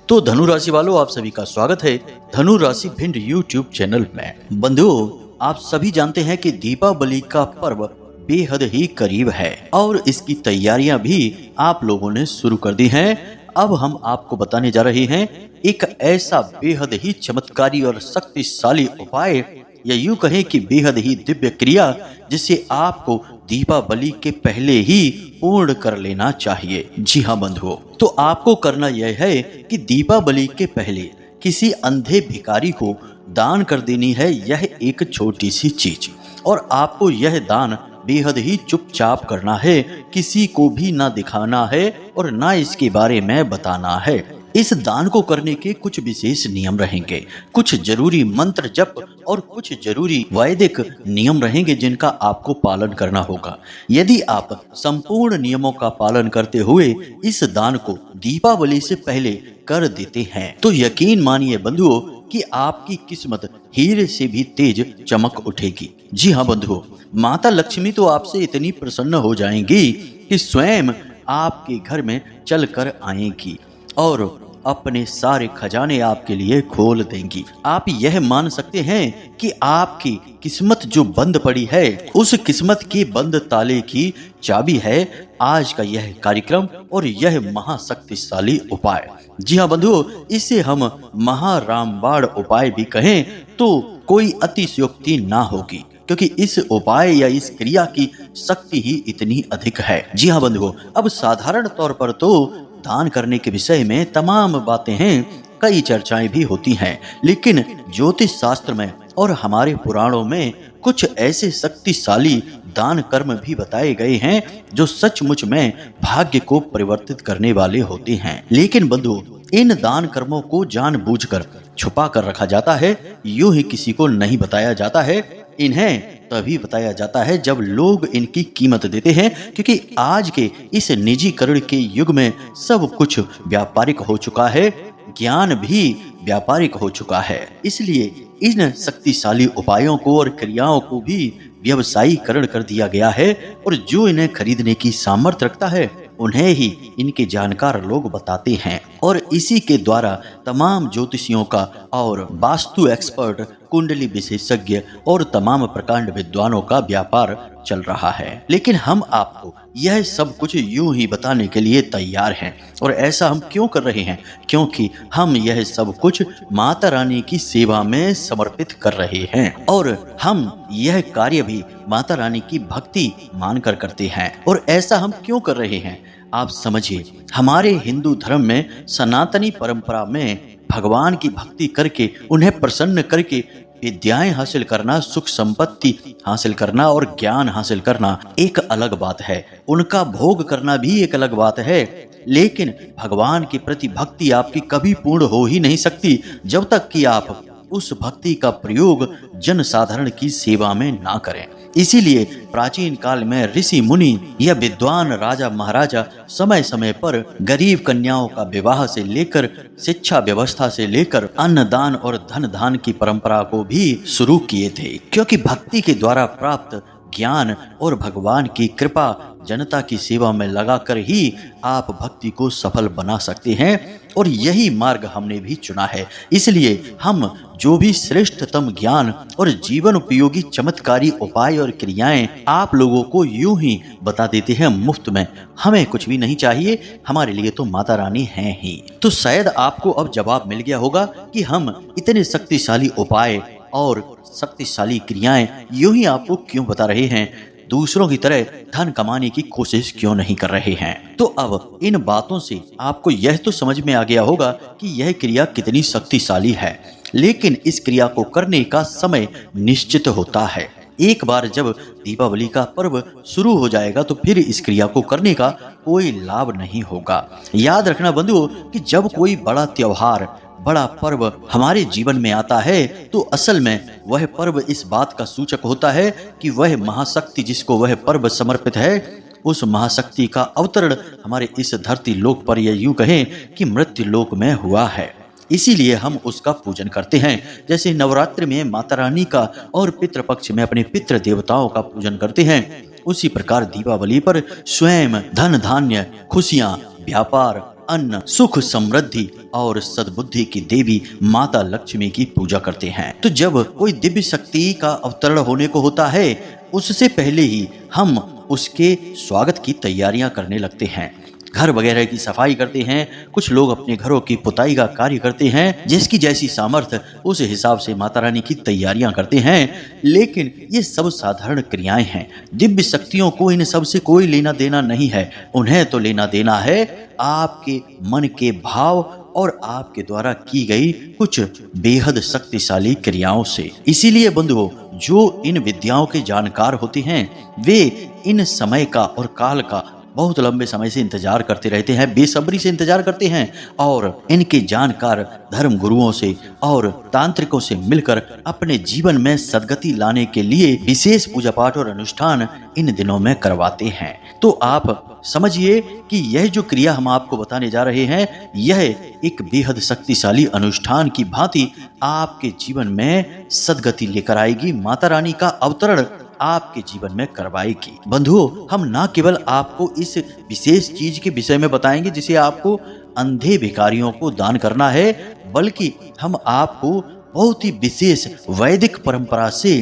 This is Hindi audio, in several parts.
तो धनु राशि वालों, आप सभी का स्वागत है धनु राशि भिंड यूट्यूब चैनल में। बंधुओं, आप सभी जानते हैं कि दीपावली का पर्व बेहद ही करीब है और इसकी तैयारियां भी आप लोगों ने शुरू कर दी हैं। अब हम आपको बताने जा रहे हैं एक ऐसा बेहद ही चमत्कारी और शक्तिशाली उपाय, या यूं कहें कि बेहद ही दिव्य क्रिया, जिसे आपको दीपावली के पहले ही पूर्ण कर लेना चाहिए। जी हाँ बंधुओं, तो आपको करना यह है कि दीपावली के पहले किसी अंधे भिखारी को दान कर देनी है यह एक छोटी सी चीज, और आपको यह दान बेहद ही चुपचाप करना है, किसी को भी ना दिखाना है और ना इसके बारे में बताना है। इस दान को करने के कुछ विशेष नियम रहेंगे, कुछ जरूरी मंत्र जप और कुछ जरूरी वैदिक नियम रहेंगे जिनका आपको पालन करना होगा। यदि आप संपूर्ण नियमों का पालन करते हुए इस दान को दीपावली से पहले कर देते हैं तो यकीन मानिए बंधुओं कि आपकी किस्मत हीरे से भी तेज चमक उठेगी। जी हाँ बंधुओं, माता लक्ष्मी तो आपसे इतनी प्रसन्न हो जाएंगी कि स्वयं आपके घर में चल कर आएंगी और अपने सारे खजाने आपके लिए खोल देंगी। आप यह मान सकते हैं कि आपकी किस्मत जो बंद पड़ी है, उस किस्मत के बंद ताले की चाबी है आज का यह कार्यक्रम और यह महाशक्तिशाली उपाय। जी हाँ बंधुओं, इसे हम महारामबाण उपाय भी कहें तो कोई अतिशयोक्ति ना होगी, क्योंकि इस उपाय या इस क्रिया की शक्ति ही इतनी अधिक है। जी हाँ बंधुओं, अब साधारण तौर पर तो दान करने के विषय में तमाम बातें हैं, कई चर्चाएं भी होती हैं, लेकिन ज्योतिष शास्त्र में और हमारे पुराणों में कुछ ऐसे शक्तिशाली दान कर्म भी बताए गए हैं जो सचमुच में भाग्य को परिवर्तित करने वाले होते हैं। लेकिन बंधुओं, इन दान कर्मों को जानबूझकर छुपा कर रखा जाता है, यूं ही किसी को नहीं बताया जाता है। इन्हें तभी बताया जाता है जब लोग इनकी कीमत देते हैं, क्योंकि आज के इस निजीकरण के युग में सब कुछ व्यापारिक हो चुका है, ज्ञान भी व्यापारिक हो चुका है। इसलिए इन शक्तिशाली उपायों को और क्रियाओं को भी व्यवसायीकरण कर दिया गया है, और जो इन्हें खरीदने की सामर्थ्य रखता है उन्हें ही इनके जानकार लोग बताते हैं, और इसी के द्वारा तमाम ज्योतिषियों का और वास्तु एक्सपर्ट, कुंडली विशेषज्ञ और तमाम प्रकांड विद्वानों का व्यापार चल रहा है। लेकिन हम आपको यह सब कुछ यूं ही बताने के लिए तैयार हैं, और ऐसा हम क्यों कर रहे हैं? क्योंकि हम यह सब कुछ माता रानी की सेवा में समर्पित कर रहे हैं, और हम यह कार्य भी माता रानी की भक्ति मानकर करते हैं। और ऐसा हम क्यों कर रहे हैं आप समझिए। हमारे हिंदू धर्म में सनातनी परंपरा में भगवान की भक्ति करके, उन्हें प्रसन्न करके विद्याएं हासिल करना, सुख संपत्ति हासिल करना और ज्ञान हासिल करना एक अलग बात है, उनका भोग करना भी एक अलग बात है। लेकिन भगवान के प्रति भक्ति आपकी कभी पूर्ण हो ही नहीं सकती जब तक कि आप उस भक्ति का प्रयोग जन साधारण की सेवा में ना करें। इसीलिए प्राचीन काल में ऋषि मुनि या विद्वान राजा महाराजा समय समय पर गरीब कन्याओं का विवाह से लेकर शिक्षा व्यवस्था से लेकर अन्नदान और धन दान की परंपरा को भी शुरू किए थे, क्योंकि भक्ति के द्वारा प्राप्त ज्ञान और भगवान की कृपा जनता की सेवा में लगाकर ही आप भक्ति को सफल बना सकते हैं, और यही मार्ग हमने भी चुना है। इसलिए हम जो भी श्रेष्ठतम ज्ञान और जीवन उपयोगी चमत्कारी उपाय और क्रियाएं आप लोगों को यूं ही बता देते हैं मुफ्त में। हमें कुछ भी नहीं चाहिए, हमारे लिए तो माता रानी हैं ही। तो शायद आपको अब जवाब मिल गया होगा कि हम इतने शक्तिशाली उपाय और शक्तिशाली क्रियाएं यूं ही आपको क्यों बता रहे हैं, दूसरों की तरह धन कमाने की कोशिश क्यों नहीं कर रहे हैं। तो अब इन बातों से आपको यह तो समझ में आ गया होगा कि यह क्रिया कितनी शक्तिशाली है, लेकिन इस क्रिया को करने का समय निश्चित होता है। एक बार जब दीपावली का पर्व शुरू हो जाएगा तो फिर इस क्रिया को करने का कोई लाभ नहीं होगा। याद रखना बंधुओं कि जब कोई बड़ा त्योहार, बड़ा पर्व हमारे जीवन में आता है तो असल में वह पर्व इस बात का सूचक होता है कि वह महाशक्ति जिसको वह पर्व समर्पित है, उस महाशक्ति का अवतरण हमारे इस धरती लोक पर, या यूं कहें कि मृत्यु लोक में हुआ है। इसीलिए हम उसका पूजन करते हैं। जैसे नवरात्रि में माता रानी का और पितृपक्ष में अपने पितृ देवताओं का पूजन करते हैं, उसी प्रकार दीपावली पर स्वयं धन धान्य, खुशियां, व्यापार अन्न, सुख, समृद्धि और सद्बुद्धि की देवी माता लक्ष्मी की पूजा करते हैं। तो जब कोई दिव्य शक्ति का अवतरण होने को होता है, उससे पहले ही हम उसके स्वागत की तैयारियां करने लगते हैं। घर वगैरह की सफाई करते हैं, कुछ लोग अपने घरों की पुताई का कार्य करते हैं, जिसकी जैसी सामर्थ्य उस हिसाब से माता रानी की तैयारियां करते हैं। लेकिन ये सब साधारण क्रियाएं हैं। दिव्य शक्तियों को इन सब से कोई लेना देना नहीं है। उन्हें तो लेना देना है आपके मन के भाव और आपके द्वारा की गई कुछ बेहद शक्तिशाली क्रियाओं से। इसीलिए बंधुओं, जो इन विद्याओं के जानकार होते हैं, वे इन समय का और काल का बहुत लंबे समय से इंतजार करते रहते हैं, बेसब्री से इंतजार करते हैं, और इनके जानकार धर्म गुरुओं से और तांत्रिकों से मिलकर अपने जीवन में सद्गति लाने के लिए विशेष पूजा पाठ और अनुष्ठान इन दिनों में करवाते हैं। तो आप समझिए कि यह जो क्रिया हम आपको बताने जा रहे हैं, यह एक बेहद शक्तिशाली अनुष्ठान की भांति आपके जीवन में सद्गति लेकर आएगी। माता रानी का अवतरण आपके जीवन में करवाएगी। बंधुओं, हम ना केवल आपको इस विशेष चीज के विषय में बताएंगे जिसे आपको अंधे भिखारियों को दान करना है, बल्कि हम आपको बहुत ही विशेष वैदिक परंपरा से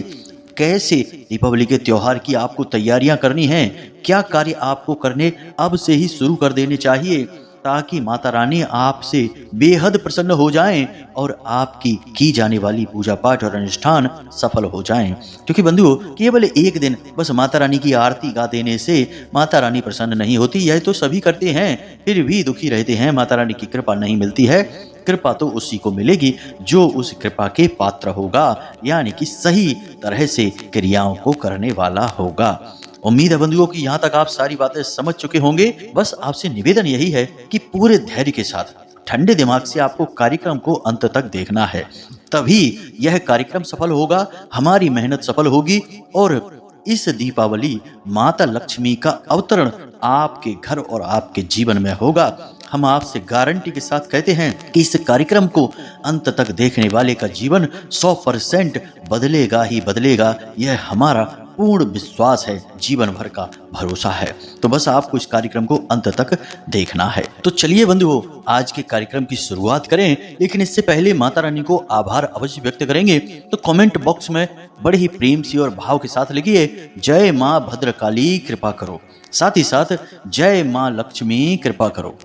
कैसे दीपावली के त्योहार की आपको तैयारियां करनी है, क्या कार्य आपको करने अब से ही शुरू कर देने चाहिए, ताकि माता रानी आपसे बेहद प्रसन्न हो जाएं और आपकी की जाने वाली पूजा पाठ और अनुष्ठान सफल हो जाएं। क्योंकि बंधुओं, केवल एक दिन बस माता रानी की आरती गा देने से माता रानी प्रसन्न नहीं होती। यह तो सभी करते हैं, फिर भी दुखी रहते हैं, माता रानी की कृपा नहीं मिलती है। कृपा तो उसी को मिलेगी जो उस कृपा के पात्र होगा, यानी कि सही तरह से क्रियाओं को करने वाला होगा। उम्मीद है बंधुओं कि यहाँ तक आप सारी बातें समझ चुके होंगे। बस आपसे निवेदन यही है कि पूरे धैर्य के साथ ठंडे दिमाग से आपको कार्यक्रम को अंत तक देखना है, तभी यह कार्यक्रम सफल होगा, हमारी मेहनत सफल होगी और इस दीपावली माता लक्ष्मी का अवतरण आपके घर और आपके जीवन में होगा। हम आपसे गारंटी के साथ कहते हैं कि इस कार्यक्रम को अंत तक देखने वाले का जीवन 100% बदलेगा ही बदलेगा। यह हमारा पूर्ण विश्वास है, जीवन भर का भरोसा है। तो बस आपको इस कार्यक्रम को अंत तक देखना है। तो चलिए बंधुओं, आज के कार्यक्रम की शुरुआत करें, लेकिन इससे पहले माता रानी को आभार अवश्य व्यक्त करेंगे। तो कमेंट बॉक्स में बड़े ही प्रेम से और भाव के साथ लिखिए, जय माँ भद्रकाली कृपा करो। साथ ही साथ जय माँ लक्ष्मी कृपा करो।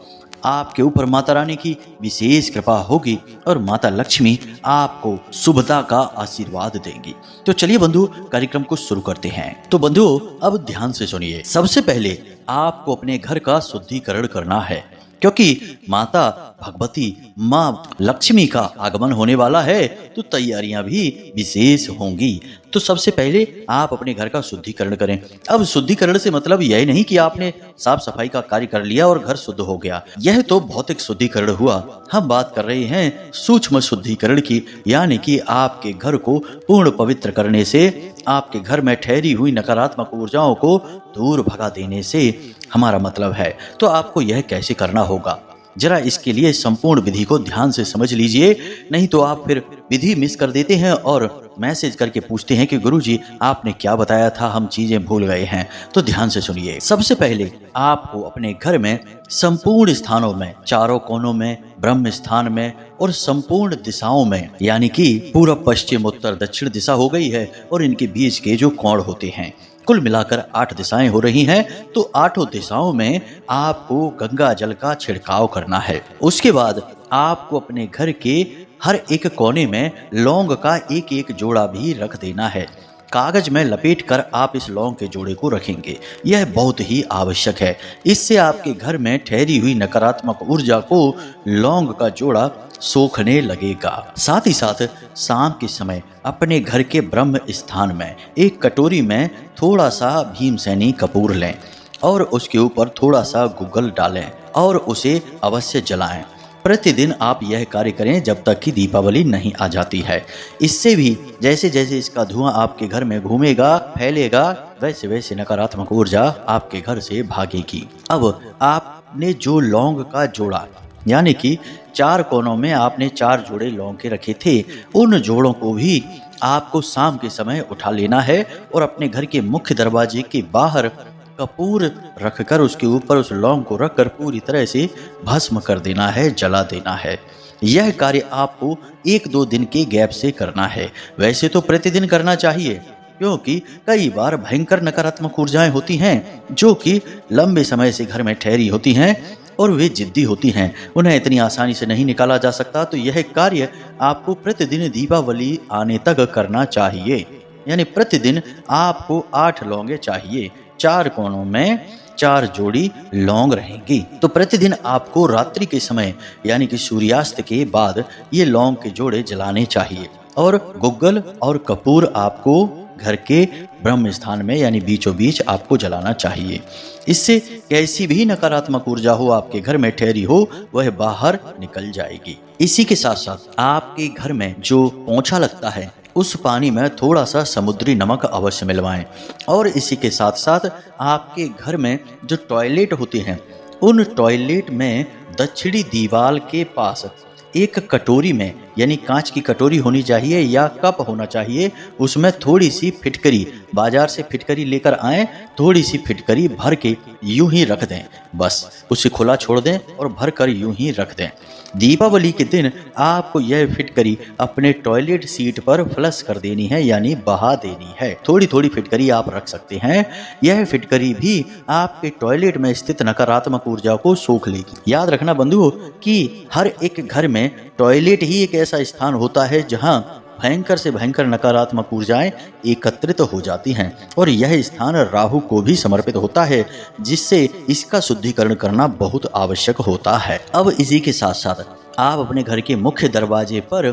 आपके ऊपर माता रानी की विशेष कृपा होगी और माता लक्ष्मी आपको शुभता का आशीर्वाद देंगी। तो चलिए बंधु, कार्यक्रम को शुरू करते हैं। तो बंधुओं, अब ध्यान से सुनिए। सबसे पहले आपको अपने घर का शुद्धिकरण करना है, क्योंकि माता भगवती माँ लक्ष्मी का आगमन होने वाला है, तो तैयारियां भी विशेष होंगी। तो सबसे पहले आप अपने घर का शुद्धिकरण करें। अब शुद्धिकरण से मतलब यह नहीं कि आपने साफ सफाई का कार्य कर लिया और घर शुद्ध हो गया, यह तो भौतिक शुद्धिकरण हुआ। हम बात कर रहे हैं सूक्ष्म शुद्धिकरण की, यानी कि आपके घर को पूर्ण पवित्र करने से, आपके घर में ठहरी हुई नकारात्मक ऊर्जाओं को दूर भगा देने से हमारा मतलब है। तो आपको यह कैसे करना होगा, जरा इसके लिए संपूर्ण विधि को ध्यान से समझ लीजिए, नहीं तो आप फिर विधि मिस कर देते हैं और मैसेज करके पूछते हैं कि गुरुजी आपने क्या बताया था, हम चीजें भूल गए हैं। तो ध्यान से सुनिए। सबसे पहले आपको अपने घर में संपूर्ण स्थानों में, चारों कोनों में, ब्रह्म स्थान में और संपूर्ण दिशाओं में, यानी कि पूर्व पश्चिम उत्तर दक्षिण दिशा हो गई है और इनके बीच के जो कोण होते हैं, कुल मिलाकर 8 दिशाएं हो रही हैं। तो 8 दिशाओं में आपको गंगा जल का छिड़काव करना है। उसके बाद आपको अपने घर के हर एक कोने में लौंग का एक एक जोड़ा भी रख देना है। कागज में लपेट कर आप इस लौंग के जोड़े को रखेंगे, यह बहुत ही आवश्यक है। इससे आपके घर में ठहरी हुई नकारात्मक ऊर्जा को लौंग का जोड़ा सोखने लगेगा। साथ ही साथ शाम के समय अपने घर के ब्रह्म स्थान में एक कटोरी में थोड़ा सा भीमसेनी कपूर लें और उसके ऊपर थोड़ा सा गुग्गल डालें और उसे अवश्य जलाएं। प्रतिदिन आप यह कार्य करें जब तक कि दीपावली नहीं आ जाती है। इससे भी जैसे जैसे इसका धुआं आपके घर में घूमेगा, फैलेगा, वैसे वैसे नकारात्मक ऊर्जा आपके घर से भागेगी। अब आपने जो लौंग का जोड़ा, यानी कि 4 कोनों में आपने 4 जोड़े लौंग के रखे थे, उन जोड़ों को भी आपको शाम के समय उठा लेना है और अपने घर के मुख्य दरवाजे के बाहर कपूर रखकर उसके ऊपर उस लौंग को रखकर पूरी तरह से भस्म कर देना है, जला देना है। यह कार्य आपको 1-2 दिन के गैप से करना है। वैसे तो प्रतिदिन करना चाहिए, क्योंकि कई बार भयंकर नकारात्मक ऊर्जाएं होती हैं जो कि लंबे समय से घर में ठहरी होती हैं और वे जिद्दी होती हैं, उन्हें इतनी आसानी से नहीं निकाला जा सकता। तो यह कार्य आपको प्रतिदिन दीपावली आने तक करना चाहिए। यानी प्रतिदिन आपको 8 लौंगे चाहिए, 4 कोनों में 4 जोड़ी लौंग रहेंगी। तो प्रतिदिन आपको रात्रि के समय यानी कि सूर्यास्त के बाद ये लौंग के जोड़े जलाने चाहिए और गुग्गल और कपूर आपको घर के ब्रह्म स्थान में यानी बीचों बीच आपको जलाना चाहिए। इससे कैसी भी नकारात्मक ऊर्जा हो आपके घर में ठहरी हो वह बाहर निकल जाएगी। इसी के साथ साथ आपके घर में जो पोंछा लगता है उस पानी में थोड़ा सा समुद्री नमक अवश्य मिलवाएं। और इसी के साथ साथ आपके घर में जो टॉयलेट होते हैं उन टॉयलेट में दक्षिणी दीवार के पास एक कटोरी में यानी कांच की कटोरी होनी चाहिए या कप होना चाहिए, उसमें थोड़ी सी फिटकरी, बाजार से फिटकरी लेकर आएं, थोड़ी सी फिटकरी भर के यूं ही रख दें, बस उसे खुला छोड़ दें और भर कर यूं ही रख दें। दीपावली के दिन आपको यह फिटकरी अपने टॉयलेट सीट पर फ्लश कर देनी है यानी बहा देनी है। थोड़ी थोड़ी फिटकरी आप रख सकते हैं। यह फिटकरी भी आपके टॉयलेट में स्थित नकारात्मक ऊर्जा को सोख लेगी। याद रखना बंधुओं कि हर एक घर में टॉयलेट ही एक ऐसा स्थान होता है जहां भयंकर से भयंकर नकारात्मक ऊर्जाएं एकत्रित हो जाती हैं और यह स्थान राहु को भी समर्पित होता है, जिससे इसका शुद्धिकरण करना बहुत आवश्यक होता है। अब इसी के साथ साथ आप अपने घर के मुख्य दरवाजे पर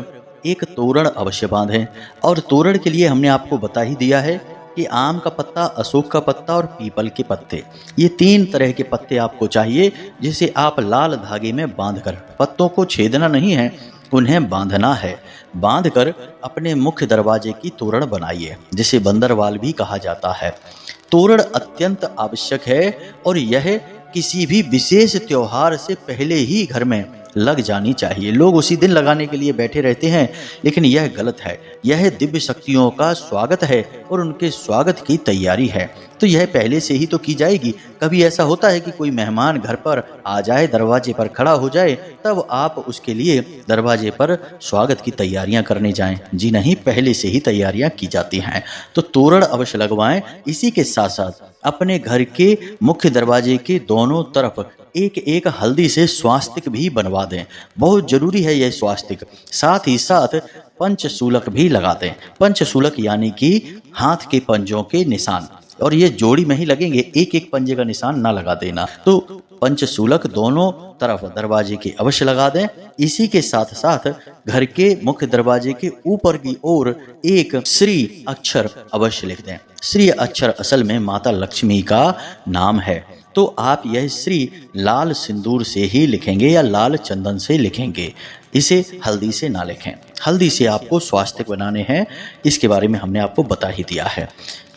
एक तोरण अवश्य बांधें। और तोरण के लिए हमने आपको बता ही दिया है कि आम का पत्ता, अशोक का पत्ता और पीपल के पत्ते, ये 3 तरह के पत्ते आपको चाहिए, जिसे आप लाल धागे में बांधकर, पत्तों को छेदना नहीं है, उन्हें बांधना है। बांधकर अपने मुख्य दरवाजे की तोरण बनाइए, जिसे बंदरवाल भी कहा जाता है। तोरण अत्यंत आवश्यक है और यह किसी भी विशेष त्योहार से पहले ही घर में लग जानी चाहिए। लोग उसी दिन लगाने के लिए बैठे रहते हैं, लेकिन यह गलत है। यह दिव्य शक्तियों का स्वागत है और उनके स्वागत की तैयारी है, तो यह पहले से ही तो की जाएगी। कभी ऐसा होता है कि कोई मेहमान घर पर आ जाए, दरवाजे पर खड़ा हो जाए, तब आप उसके लिए दरवाजे पर स्वागत की तैयारियां करने जाएं? जी नहीं, पहले से ही तैयारियां की जाती हैं। तो तोरण अवश्य लगवाएं। इसी के साथ साथ अपने घर के मुख्य दरवाजे के दोनों तरफ एक एक हल्दी से स्वास्तिक भी बनवा दें, बहुत जरूरी है यह स्वास्तिक। साथ ही साथ पंचशूलक भी लगा दें। पंचशूलक यानी कि हाथ के पंजों के निशान, और ये जोड़ी में ही लगेंगे, एक एक पंजे का निशान ना लगा देना। तो पंचशूलक दोनों तरफ दरवाजे के अवश्य लगा दें। इसी के साथ साथ घर के मुख्य दरवाजे के ऊपर की ओर एक श्री अक्षर अवश्य लिख दें। श्री अक्षर असल में माता लक्ष्मी का नाम है, तो आप यह श्री लाल सिंदूर से ही लिखेंगे या लाल चंदन से लिखेंगे, इसे हल्दी से ना लिखें। हल्दी से आपको स्वास्तिक बनाने हैं, इसके बारे में हमने आपको बता ही दिया है।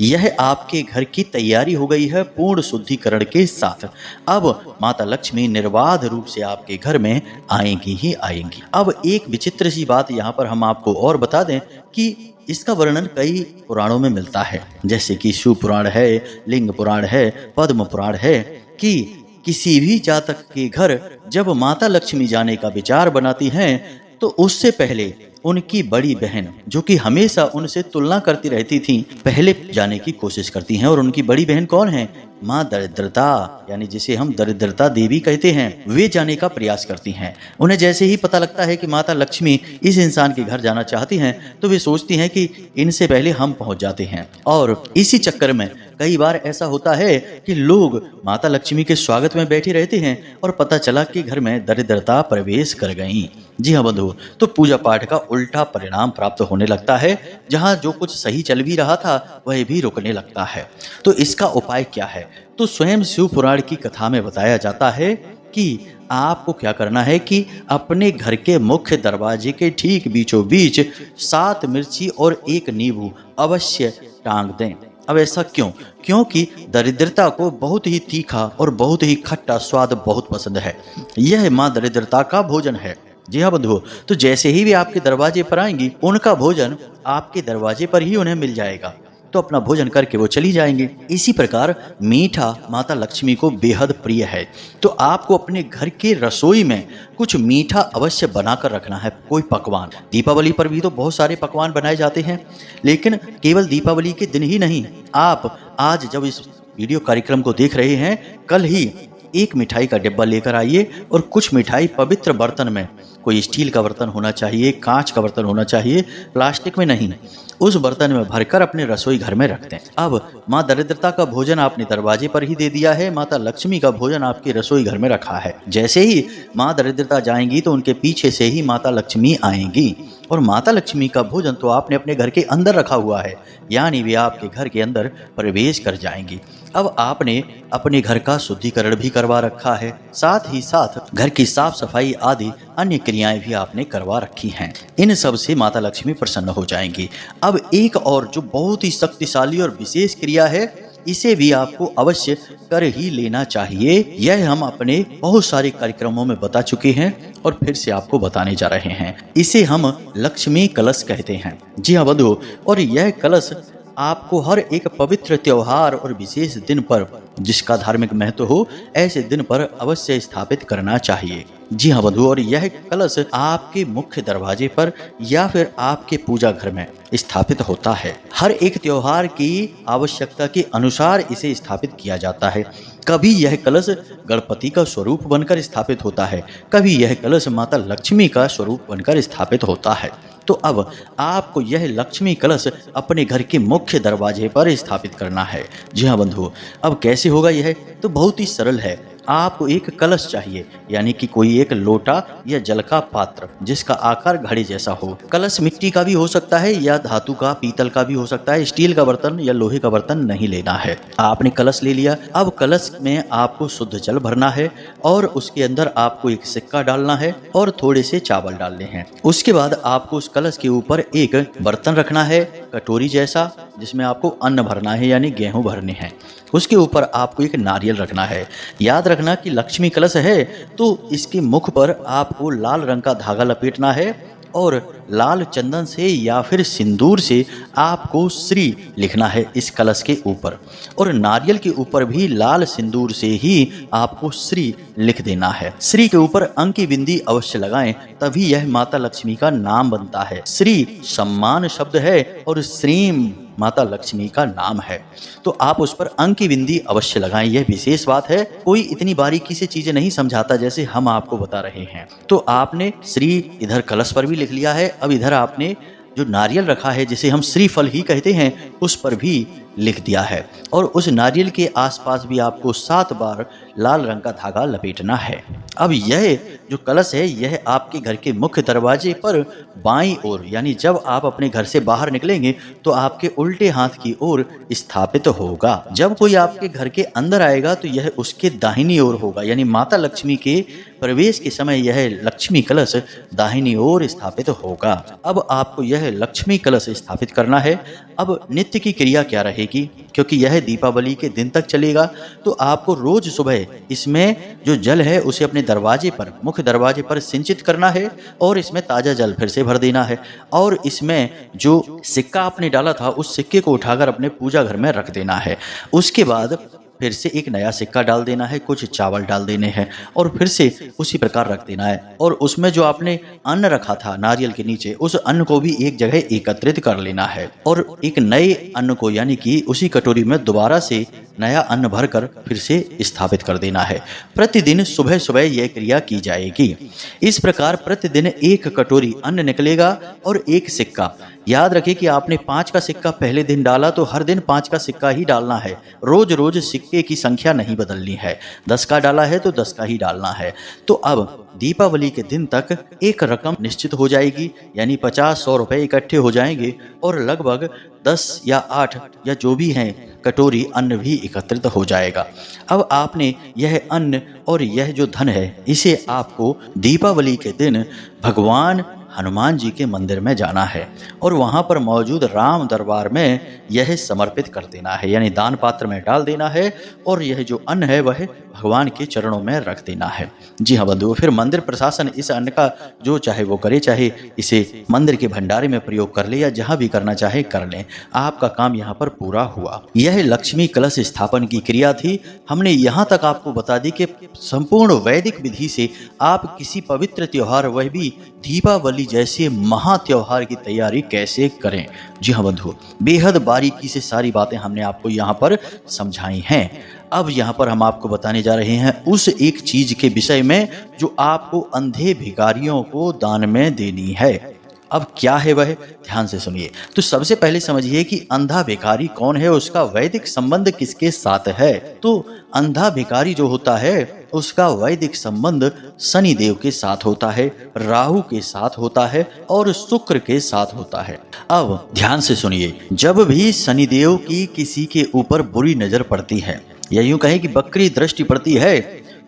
यह आपके घर की तैयारी हो गई है पूर्ण शुद्धिकरण के साथ। अब माता लक्ष्मी निर्बाध रूप से आपके घर में आएंगी ही आएंगी। अब एक विचित्र सी बात यहाँ पर हम आपको और बता दें कि इसका वर्णन कई पुराणों में मिलता है, जैसे कि शिव पुराण है, लिंग पुराण है, पद्म पुराण है, कि किसी भी जातक के घर जब माता लक्ष्मी जाने का विचार बनाती हैं तो उससे पहले उनकी बड़ी बहन, जो कि हमेशा उनसे तुलना करती रहती थी, पहले जाने की कोशिश करती हैं। और उनकी बड़ी बहन कौन है? माँ दरिद्रता, यानी जिसे हम दरिद्रता देवी कहते हैं, वे जाने का प्रयास करती हैं। उन्हें जैसे ही पता लगता है कि माता लक्ष्मी इस इंसान के घर जाना चाहती हैं, तो वे सोचती हैं कि इनसे पहले हम पहुंच जाते हैं। और इसी चक्कर में कई बार ऐसा होता है कि लोग माता लक्ष्मी के स्वागत में बैठे रहते हैं और पता चला कि घर में दरिद्रता प्रवेश कर गई। जी हाँ बंधु, तो पूजा पाठ का उल्टा परिणाम प्राप्त होने लगता है। जहाँ जो कुछ सही चल भी रहा था वह भी रुकने लगता है। तो इसका उपाय क्या है? तो स्वयं शिव पुराण की कथा में बताया जाता है कि आपको क्या करना है कि अपने घर के मुख्य दरवाजे के ठीक बीचों बीच 7 मिर्ची और 1 नींबू अवश्य टांग दें। अब ऐसा क्यों? क्योंकि दरिद्रता को बहुत ही तीखा और बहुत ही खट्टा स्वाद बहुत पसंद है। यह माँ दरिद्रता का भोजन है। जी हाँ बंधुओं, तो जैसे ही वे आपके दरवाजे पर आएंगी, उनका भोजन आपके दरवाजे पर ही उन्हें मिल जाएगा। तो अपना भोजन करके वो चली जाएंगे। इसी प्रकार मीठा माता लक्ष्मी को बेहद प्रिय है, तो आपको अपने घर के रसोई में कुछ मीठा अवश्य बनाकर रखना है, कोई पकवान। दीपावली पर भी तो बहुत सारे पकवान बनाए जाते हैं, लेकिन केवल दीपावली के दिन ही नहीं, आप आज जब इस वीडियो कार्यक्रम को देख रहे हैं, कल ही एक मिठाई का डिब्बा लेकर आइए और कुछ मिठाई पवित्र बर्तन में, कोई स्टील का बर्तन होना चाहिए, कांच का बर्तन होना चाहिए, प्लास्टिक में नहीं, उस बर्तन में भरकर अपने रसोई घर में रख दें। अब माँ दरिद्रता का भोजन आपने दरवाजे पर ही दे दिया है, माता लक्ष्मी का भोजन आपके रसोई घर में रखा है। जैसे ही माँ दरिद्रता जाएंगी तो उनके पीछे से ही माता लक्ष्मी आएंगी, और माता लक्ष्मी का भोजन तो आपने अपने घर के अंदर रखा हुआ है, यानी वे आपके घर के अंदर प्रवेश कर जाएंगी। अब आपने अपने घर का शुद्धिकरण भी करवा रखा है, साथ ही साथ घर की साफ सफाई आदि अन्य क्रियाएं भी आपने करवा रखी हैं। इन सब से माता लक्ष्मी प्रसन्न हो जाएंगी। अब एक और जो बहुत ही शक्तिशाली और विशेष क्रिया है, इसे भी आपको अवश्य कर ही लेना चाहिए। यह हम अपने बहुत सारे कार्यक्रमों में बता चुके हैं और फिर से आपको बताने जा रहे हैं। इसे हम लक्ष्मी कलश कहते हैं। जी हाँ बंधुओं, और यह कलश आपको हर एक पवित्र त्योहार और विशेष दिन पर, जिसका धार्मिक महत्व हो, ऐसे दिन पर अवश्य स्थापित करना चाहिए। जी हाँ बंधु, और यह कलश आपके मुख्य दरवाजे पर या फिर आपके पूजा घर में स्थापित होता है। हर एक त्योहार की आवश्यकता के अनुसार इसे स्थापित किया जाता है। कभी यह कलश गणपति का स्वरूप बनकर स्थापित होता है, कभी यह कलश माता लक्ष्मी का स्वरूप बनकर स्थापित होता है। तो अब आपको यह लक्ष्मी कलश अपने घर के मुख्य दरवाजे पर स्थापित करना है। जी हाँ बंधु, अब कैसे होगा यह? तो बहुत ही सरल है। आपको एक कलश चाहिए, यानी कि कोई एक लोटा या जल का पात्र जिसका आकार घड़े जैसा हो। कलश मिट्टी का भी हो सकता है या धातु का, पीतल का भी हो सकता है। स्टील का बर्तन या लोहे का बर्तन नहीं लेना है। आपने कलश ले लिया। अब कलश में आपको शुद्ध जल भरना है और उसके अंदर आपको एक सिक्का डालना है और थोड़े से चावल डालने हैं। उसके बाद आपको उस कलश के ऊपर एक बर्तन रखना है, कटोरी जैसा, जिसमें आपको अन्न भरना है, यानी गेहूं भरने हैं। उसके ऊपर आपको एक नारियल रखना है। याद रखना कि लक्ष्मी कलश है तो इसके मुख पर आपको लाल रंग का धागा लपेटना है और लाल चंदन से या फिर सिंदूर से आपको श्री लिखना है इस कलश के ऊपर, और नारियल के ऊपर भी लाल सिंदूर से ही आपको श्री लिख देना है। श्री के ऊपर अंक की बिंदी अवश्य लगाएं, तभी यह माता लक्ष्मी का नाम बनता है। श्री सम्मान शब्द है और श्रीम माता लक्ष्मी का नाम है, तो आप उस पर अंक की बिंदी अवश्य लगाएं। यह विशेष बात है, कोई इतनी बारीकी से चीजें नहीं समझाता जैसे हम आपको बता रहे हैं। तो आपने श्री इधर कलश पर भी लिख लिया है। अब इधर आपने जो नारियल रखा है, जिसे हम श्रीफल ही कहते हैं, उस पर भी लिख दिया है, और उस नारियल के आसपास भी आपको 7 बार लाल रंग का धागा लपेटना है। अब यह जो कलश है, यह आपके घर के मुख्य दरवाजे पर बाईं ओर, यानी जब आप अपने घर से बाहर निकलेंगे तो आपके उल्टे हाथ की ओर स्थापित होगा। जब कोई आपके घर के अंदर आएगा तो यह उसके दाहिनी ओर होगा, यानी माता लक्ष्मी के प्रवेश के समय यह लक्ष्मी कलश दाहिनी ओर स्थापित होगा। अब आपको यह लक्ष्मी कलश स्थापित करना है। अब नित्य की क्रिया क्या रहेगी? क्योंकि यह दीपावली के दिन तक चलेगा, तो आपको रोज सुबह इसमें जो जल है उसे अपने दरवाजे पर, मुख्य दरवाजे पर सिंचित करना है और इसमें ताजा जल फिर से भर देना है, और इसमें जो सिक्का आपने डाला था उस सिक्के को उठाकर अपने पूजा घर में रख देना है। उसके बाद फिर से एक नया सिक्का डाल देना है, कुछ चावल डाल देने हैं और फिर से उसी प्रकार रख देना है, और उसमें जो आपने अन्न रखा था नारियल के नीचे, उस अन्न को भी एक जगह एकत्रित कर लेना है और एक नए अन्न को, यानी कि उसी कटोरी में दोबारा से नया अन्न भरकर फिर से स्थापित कर देना है। प्रतिदिन सुबह सुबह यह क्रिया की जाएगी। इस प्रकार प्रतिदिन एक कटोरी अन्न निकलेगा और एक सिक्का। याद रखें कि आपने 5 का सिक्का पहले दिन डाला तो हर दिन 5 का सिक्का ही डालना है। रोज रोज सिक्के की संख्या नहीं बदलनी है। 10 का डाला है तो 10 का ही डालना है। तो अब दीपावली के दिन तक एक रकम निश्चित हो जाएगी, यानी 50-100 रुपए इकट्ठे हो जाएंगे और लगभग 10 या 8 या जो भी हैं कटोरी अन्न भी एकत्रित हो जाएगा। अब आपने यह अन्न और यह जो धन है, इसे आपको दीपावली के दिन भगवान हनुमान जी के मंदिर में जाना है और वहां पर मौजूद राम दरबार में यह समर्पित कर देना है, यानी दान पात्र में डाल देना है और यह जो अन्न है वह भगवान के चरणों में रख देना है। जी हाँ बंधुओं, फिर मंदिर प्रशासन इस अन्न का जो चाहे वो करे, चाहे इसे मंदिर के भंडारे में प्रयोग कर ले या जहां भी करना चाहे कर ले, आपका काम यहाँ पर पूरा हुआ। यह लक्ष्मी कलश स्थापन की क्रिया थी। हमने यहाँ तक आपको बता दी कि संपूर्ण वैदिक विधि से आप किसी पवित्र त्योहार, वह भी दीपावली जैसे महा त्योहार की तैयारी कैसे करें। जी हाँ बंधुओं, बेहद बारीकी से सारी बातें हमने आपको यहाँ पर समझाई हैं। अब यहाँ पर हम आपको बताने जा रहे हैं उस एक चीज के विषय में जो आपको अंधे भिखारियों को दान में देनी है। अब क्या है वह, ध्यान से सुनिए। तो सबसे पहले समझिए कि अंधा भिखारी कौन है, उसका वैदिक संबंध किसके साथ है। तो अंधा भिखारी जो होता है उसका वैदिक संबंध शनि देव के साथ होता है, राहु के साथ होता है और शुक्र के साथ होता है। अब ध्यान से सुनिए, जब भी शनि देव की किसी के ऊपर बुरी नजर पड़ती है या यूं कहें कि बकरी दृष्टि पड़ती है,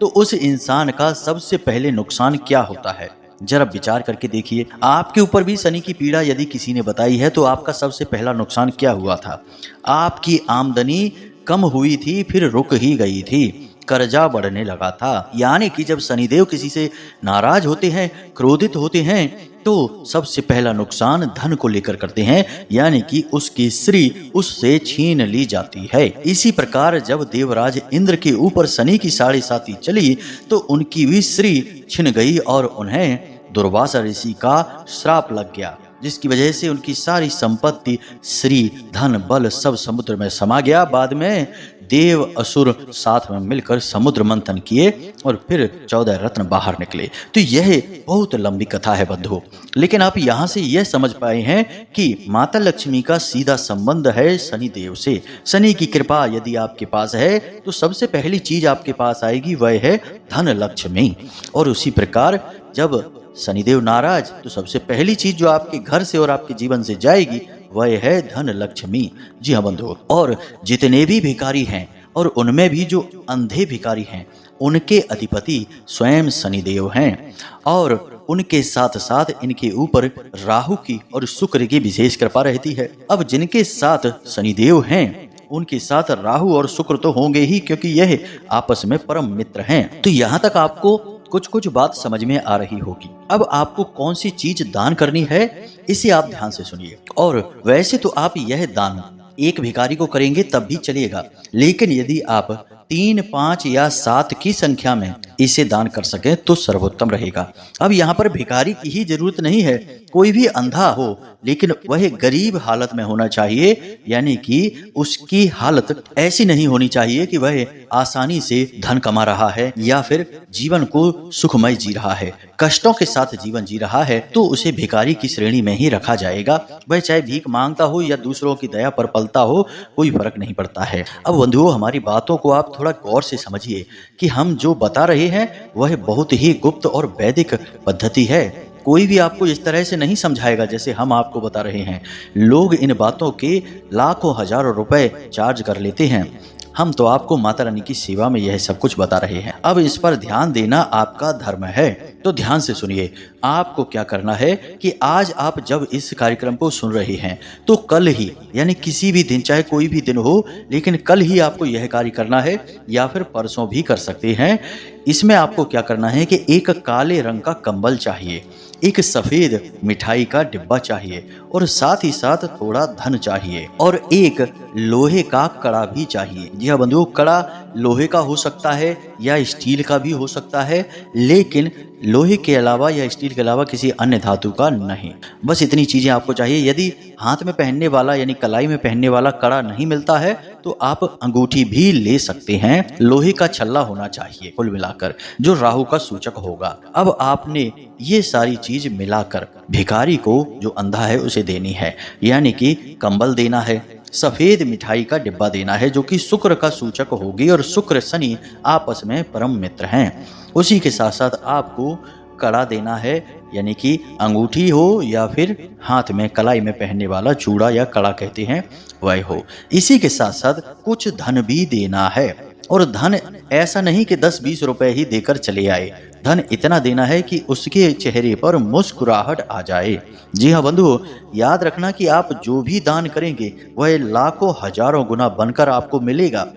तो उस इंसान का सबसे पहले नुकसान क्या होता है, जरा विचार करके देखिए। आपके ऊपर भी शनि की पीड़ा यदि किसी ने बताई है तो आपका सबसे पहला नुकसान क्या हुआ था? आपकी आमदनी कम हुई थी, फिर रुक ही गई थी, कर्जा बढ़ने लगा था। यानी कि जब शनिदेव किसी से नाराज होते हैं, क्रोधित होते हैं, तो सबसे पहला नुकसान धन को लेकर करते हैं, यानी कि उसकी श्री उससे छीन ली जाती है। इसी प्रकार जब देवराज इंद्र के ऊपर शनि की 7.5 चली तो उनकी भी श्री छिन गई और उन्हें दुर्वासा ऋषि का श्राप लग गया, जिसकी वजह से उनकी सारी संपत्ति, श्री, धन, बल सब समुद्र में समा गया। बाद में देव असुर साथ में मिलकर समुद्र मंथन किए और फिर 14 रत्न बाहर निकले। तो यह बहुत लंबी कथा है बंधुओं, लेकिन आप यहाँ से यह समझ पाए हैं कि माता लक्ष्मी का सीधा संबंध है शनि देव से। शनि की कृपा यदि आपके पास है तो सबसे पहली चीज आपके पास आएगी वह है धन लक्ष्मी। और उसी प्रकार जब शनिदेव नाराज तो सबसे पहली चीज जो आपके घर से और आपके जीवन से जाएगी वह है धन लक्ष्मी। जी हाँ बंधुओं, और जितने भी भिखारी हैं और उनमें भी जो अंधे भिखारी हैं उनके अधिपति स्वयं शनिदेव हैं और उनके साथ साथ इनके ऊपर राहु की और शुक्र की विशेष कृपा रहती है। अब जिनके साथ शनिदेव हैं उनके साथ राहु और शुक्र तो होंगे ही, क्योंकि यह आपस में परम मित्र हैं। तो यहाँ तक आपको कुछ कुछ बात समझ में आ रही होगी। अब आपको कौन सी चीज दान करनी है इसे आप ध्यान से सुनिए। और वैसे तो आप यह दान एक भिखारी को करेंगे तब भी चलेगा, लेकिन यदि आप 3, 5 या 7 की संख्या में इसे दान कर सकें तो सर्वोत्तम रहेगा। अब यहाँ पर भिखारी की ही जरूरत नहीं है, कोई भी अंधा हो लेकिन वह गरीब हालत में होना चाहिए, यानी कि उसकी हालत ऐसी नहीं होनी चाहिए कि वह आसानी से धन कमा रहा है या फिर जीवन को सुखमय जी रहा है, कष्टों के साथ जीवन जी रहा है, तो उसे भिखारी की श्रेणी में ही रखा जाएगा। वह चाहे भीख मांगता हो या दूसरों की दया पर पलता हो, कोई फर्क नहीं पड़ता है। अब बंधुओं, हमारी बातों को आप थोड़ा गौर से समझिए कि हम जो बता रहे हैं वह बहुत ही गुप्त और वैदिक पद्धति है। कोई भी आपको इस तरह से नहीं समझाएगा जैसे हम आपको बता रहे हैं। लोग इन बातों के लाखों हजारों रुपए चार्ज कर लेते हैं, हम तो आपको माता रानी की सेवा में यह सब कुछ बता रहे हैं। अब इस पर ध्यान देना आपका धर्म है, तो ध्यान से सुनिए। आपको क्या करना है कि आज आप जब इस कार्यक्रम को सुन रहे हैं तो कल ही, यानी किसी भी दिन, चाहे कोई भी दिन हो, लेकिन कल ही आपको यह कार्य करना है या फिर परसों भी कर सकते हैं। इसमें आपको क्या करना है कि एक काले रंग का कंबल चाहिए, एक सफेद मिठाई का डिब्बा चाहिए और साथ ही साथ थोड़ा धन चाहिए और एक लोहे का कड़ा भी चाहिए। जी हाँ बंधुओं, कड़ा लोहे का हो सकता है या स्टील का भी हो सकता है, लेकिन लोहे के अलावा या स्टील के अलावा किसी अन्य धातु का नहीं। बस इतनी चीजें आपको चाहिए। यदि हाथ में पहनने वाला यानी कलाई में पहनने वाला कड़ा नहीं मिलता है तो आप अंगूठी भी ले सकते हैं। लोहे का छल्ला होना चाहिए कुल मिलाकर, जो राहु का सूचक होगा। अब आपने ये सारी चीज मिलाकर भिखारी को जो अंधा है उसे देनी है, यानी कि कंबल देना है, सफेद मिठाई का डिब्बा देना है जो कि शुक्र का सूचक होगी, और शुक्र शनि आपस में परम मित्र हैं। उसी के साथ साथ आपको कड़ा देना है, यानी कि अंगूठी हो या फिर हाथ में कलाई में पहनने वाला चूड़ा या कड़ा कहते हैं वह हो। इसी के साथ साथ कुछ धन भी देना है। और धन ऐसा नहीं कि 10-20 रुपए ही देकर चले आए। धन इतना देना है कि उसके चेहरे पर मुस्कुराहट आ जाए। जी हाँ बंधुओं, याद रखना कि आप जो भी दान करेंगे वह लाखों हजारों गुना बनकर आपको मिलेगा।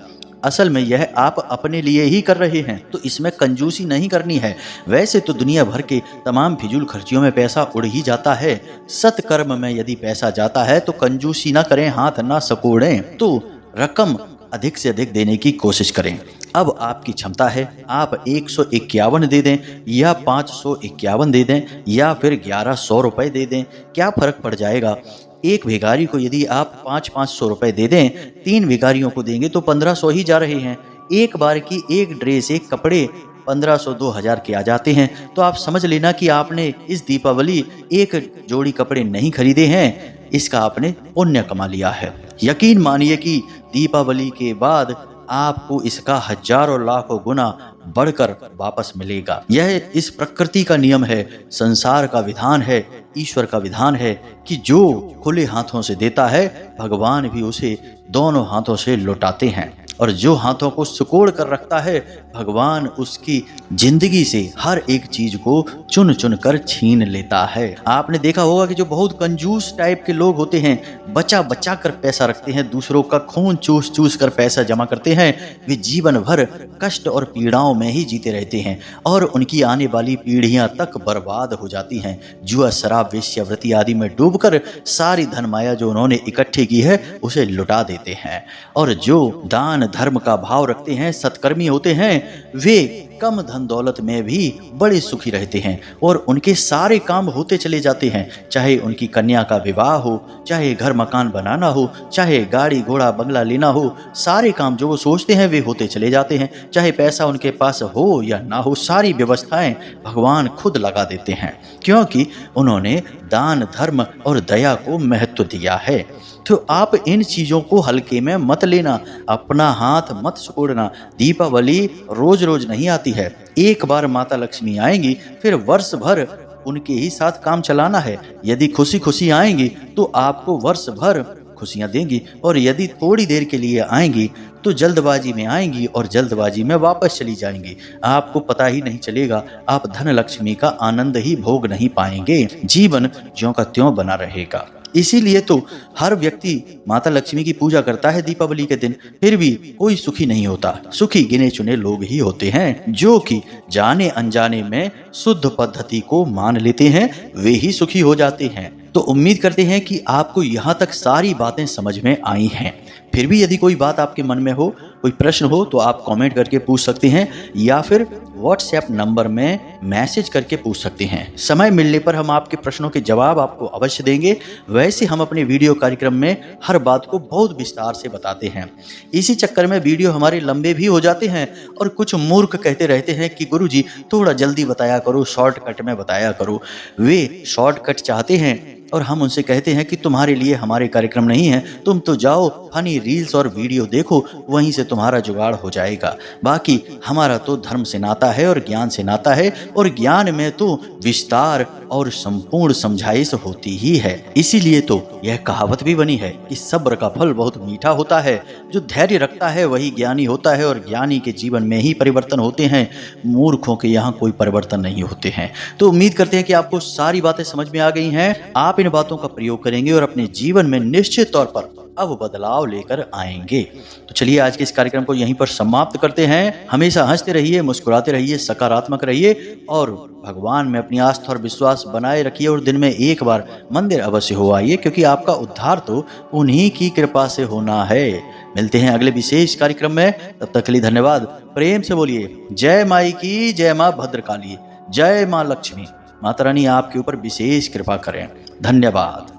असल में यह आप अपने लिए ही कर रहे हैं, तो इसमें कंजूसी नहीं करनी है। वैसे तो दुनिया भर के तमाम फिजूल खर्चियों में पैसा उड़ ही जाता है। सत्कर्म में यदि पैसा जाता है तो कंजूसी ना करें, हाथ ना सकोड़ें, तो रकम अधिक से अधिक देने की कोशिश करें। अब आपकी क्षमता है, आप 151 दे दें या 551 दे दें या फिर 1100 रुपए दे दें, क्या फर्क पड़ जाएगा। एक भिखारी को यदि आप 500 रुपए दे दें, 3 भिखारियों को देंगे तो 1500 ही जा रहे हैं। एक बार की एक ड्रेस, एक कपड़े 1500-2000 के आ जाते हैं। तो आप समझ लेना कि आपने इस दीपावली एक जोड़ी कपड़े नहीं खरीदे हैं, इसका आपने पुण्य कमा लिया है। यकीन मानिए कि दीपावली के बाद आपको इसका हजारों लाखों गुना बढ़कर वापस मिलेगा। यह इस प्रकृति का नियम है, संसार का विधान है, ईश्वर का विधान है कि जो खुले हाथों से देता है भगवान भी उसे दोनों हाथों से लौटाते हैं, और जो हाथों को सिकोड़ कर रखता है भगवान उसकी जिंदगी से हर एक चीज को चुन चुन कर छीन लेता है। आपने देखा होगा कि जो बहुत कंजूस टाइप के लोग होते हैं, बचा बचा कर पैसा रखते हैं, दूसरों का खून चूस चूस कर पैसा जमा करते हैं, वे जीवन भर कष्ट और पीड़ाओं में ही जीते रहते हैं और उनकी आने वाली पीढ़ियां तक बर्बाद हो जाती हैं। जुआ, शराब, वेश्यावृत्ति आदि में डूबकर सारी धन माया जो उन्होंने इकट्ठी की है उसे लुटा देते हैं। और जो दान धर्म का भाव रखते हैं, सत्कर्मी होते हैं, वे कम धन दौलत में भी बड़े सुखी रहते हैं और उनके सारे काम होते चले जाते हैं। चाहे उनकी कन्या का विवाह हो, चाहे घर मकान बनाना हो, चाहे गाड़ी घोड़ा बंगला लेना हो, सारे काम जो वो सोचते हैं वे होते चले जाते हैं। चाहे पैसा उनके पास हो या ना हो, सारी व्यवस्थाएं भगवान खुद लगा देते हैं, क्योंकि उन्होंने दान धर्म और दया को महत्व दिया है। तो आप इन चीजों को हल्के में मत लेना, अपना हाथ मत सिकोड़ना। दीपावली रोज रोज नहीं आती है, एक बार माता लक्ष्मी आएंगी, फिर वर्ष भर उनके ही साथ काम चलाना है। यदि खुशी खुशी आएंगी तो आपको वर्ष भर खुशियां देंगी, और यदि थोड़ी देर के लिए आएंगी तो जल्दबाजी में आएंगी और जल्दबाजी में वापस चली जाएंगी। आपको पता ही नहीं चलेगा, आप धन लक्ष्मी का आनंद ही भोग नहीं पाएंगे, जीवन ज्यों का त्यों बना रहेगा। इसीलिए तो हर व्यक्ति माता लक्ष्मी की पूजा करता है दीपावली के दिन, फिर भी कोई सुखी नहीं होता। सुखी गिने चुने लोग ही होते हैं, जो कि जाने अनजाने में शुद्ध पद्धति को मान लेते हैं, वे ही सुखी हो जाते हैं। तो उम्मीद करते हैं कि आपको यहाँ तक सारी बातें समझ में आई हैं। फिर भी यदि कोई बात आपके मन में हो, कोई प्रश्न हो, तो आप कमेंट करके पूछ सकते हैं या फिर व्हाट्सएप नंबर में मैसेज करके पूछ सकते हैं। समय मिलने पर हम आपके प्रश्नों के जवाब आपको अवश्य देंगे। वैसे हम अपने वीडियो कार्यक्रम में हर बात को बहुत विस्तार से बताते हैं। इसी चक्कर में वीडियो हमारे लंबे भी हो जाते हैं और कुछ मूर्ख कहते रहते हैं कि गुरुजी थोड़ा जल्दी बताया करो, शॉर्टकट में बताया करो। वे शॉर्टकट चाहते हैं और हम उनसे कहते हैं कि तुम्हारे लिए हमारे कार्यक्रम नहीं है, तुम तो जाओ फनी रील्स और वीडियो देखो, वहीं से तुम्हारा जुगाड़ हो जाएगा। बाकी हमारा तो धर्म से नाता है और ज्ञान से नाता है, और ज्ञान में तो विस्तार और संपूर्ण समझाइश होती ही है। इसीलिए तो यह कहावत भी बनी है कि सब्र का फल बहुत मीठा होता है। जो धैर्य रखता है वही ज्ञानी होता है, और ज्ञानी के जीवन में ही परिवर्तन होते हैं, मूर्खों के यहाँ कोई परिवर्तन नहीं होते हैं। तो उम्मीद करते हैं कि आपको सारी बातें समझ में आ गई हैं। आप इन बातों का प्रयोग करेंगे और अपने जीवन में निश्चित तौर पर अब बदलाव लेकर आएंगे। तो चलिए आज के इस कार्यक्रम को यहीं पर समाप्त करते हैं। हमेशा हंसते रहिए, मुस्कुराते रहिए, सकारात्मक रहिए और भगवान में अपनी आस्था और विश्वास बनाए रखिए, और दिन में एक बार मंदिर अवश्य हो आइए, क्योंकि आपका उद्धार तो उन्हीं की कृपा से होना है। मिलते हैं अगले विशेष कार्यक्रम में, तब तक के लिए धन्यवाद। प्रेम से बोलिए जय माई की, जय माँ भद्रकाली, जय माँ लक्ष्मी। माता रानी आपके ऊपर विशेष कृपा करें। धन्यवाद।